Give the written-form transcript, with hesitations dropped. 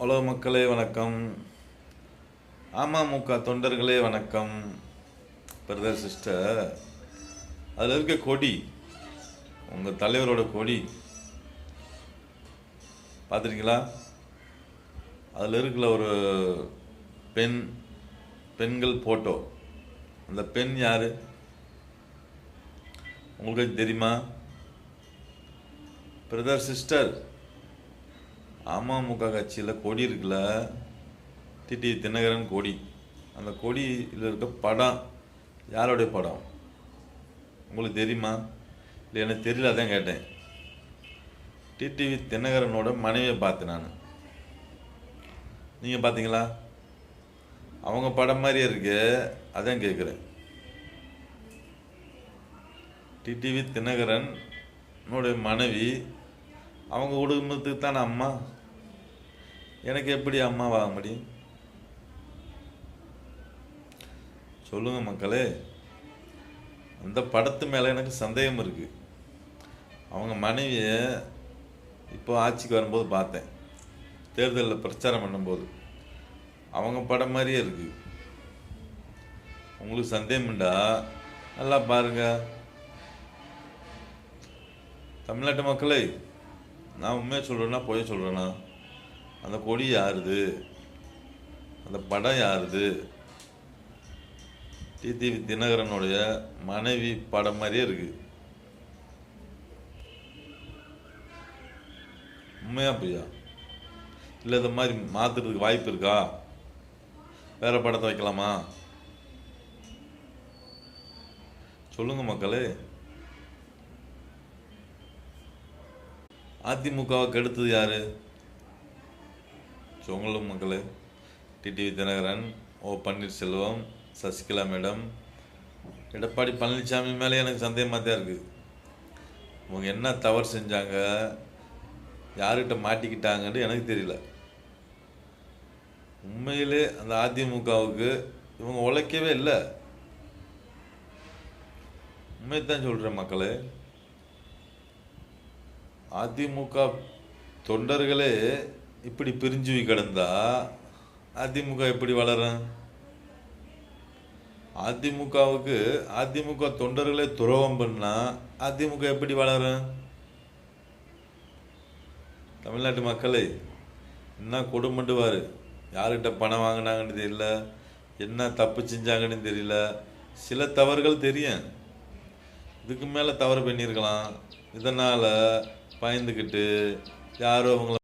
Hello மக்களே வணக்கம். அமமுக தொண்டர்களே வணக்கம். பிரதர் சிஸ்டர், அதில் இருக்க கொடி, உங்கள் தலைவரோட கொடி பார்த்துருக்கீங்களா? அதில் இருக்கிற ஒரு பெண்கள் ஃபோட்டோ. அந்த பெண் யார் உங்களுக்கு தெரியுமா? பிரதர் சிஸ்டர், அமமுக கட்சியில் கொடி இருக்குல்ல, டிடிவி தினகரன் கொடி. அந்த கொடியில் இருக்க படம் யாருடைய படம் உங்களுக்கு தெரியுமா? இல்லை எனக்கு தெரியல, அதான் கேட்டேன். டிடிவி தினகரனோட மனைவியை பார்த்தேன் நான். நீங்கள் பார்த்தீங்களா? அவங்க படம் மாதிரியே இருக்கு, அதான் கேட்குறேன். டிடிவி தினகரனோட மனைவி அவங்க குடும்பத்துக்கு தானே அம்மா. எனக்கு எப்படி அம்மாவாக முடியும்? சொல்லுங்க மக்களே. அந்த படத்து மேலே எனக்கு சந்தேகம் இருக்கு. அவங்க மனைவியை இப்போ ஆட்சிக்கு வரும்போது பார்த்தேன், தேர்தலில் பிரச்சாரம் பண்ணும்போது. அவங்க படம் மாதிரியே இருக்கு. உங்களுக்கு சந்தேகம்டா நல்லா பாருங்க. தமிழ்நாட்டு மக்களே, நான் உண்மையாக சொல்கிறேன்னா பொய் சொல்கிறேன்னா? அந்த கொடி யாருது? அந்த படம் யாருது? டிடிவி தினகரனுடைய மனைவி படம் மாதிரியே இருக்கு. உண்மையா பொய்யா? இல்லை இந்த மாதிரி மாற்றுறதுக்கு வாய்ப்பு இருக்கா? வேற படத்தை வைக்கலாமா? சொல்லுங்க மக்களே. அதிமுகவை கெடுத்தது யாரு? சொல்லுங்க மக்களே. டிடிவி தினகரன், ஓ பன்னீர்செல்வம், சசிகலா மேடம், எடப்பாடி பழனிசாமி மேலே எனக்கு சந்தேகமாக தான் இருக்குது. அவங்க என்ன தவறு செஞ்சாங்க, யார்கிட்ட மாட்டிக்கிட்டாங்கன்னு எனக்கு தெரியல. உண்மையிலே அந்த அதிமுகவுக்கு இவங்க உழைக்கவே இல்லை. உண்மையத்தான் சொல்கிறேன் மக்களே. அதிமுக தொண்டர்களே இப்படி பிரிஞ்சு கிடந்தா அதிமுக எப்படி வளரும்? அதிமுக தொண்டர்களே துரோகம் பண்ணா அதிமுக எப்படி வளரும்? தமிழ்நாட்டு மக்களே, என்ன கொடுமண்டுவார். யார்கிட்ட பணம் வாங்கினாங்கன்னு தெரியல, என்ன தப்பு செஞ்சாங்கன்னு தெரியல. சில தவறுகள் தெரியும், இதுக்கு மேலே தவறு பண்ணியிருக்கலாம். இதனால் பயந்துக்கிட்டு யாரோ அவங்கள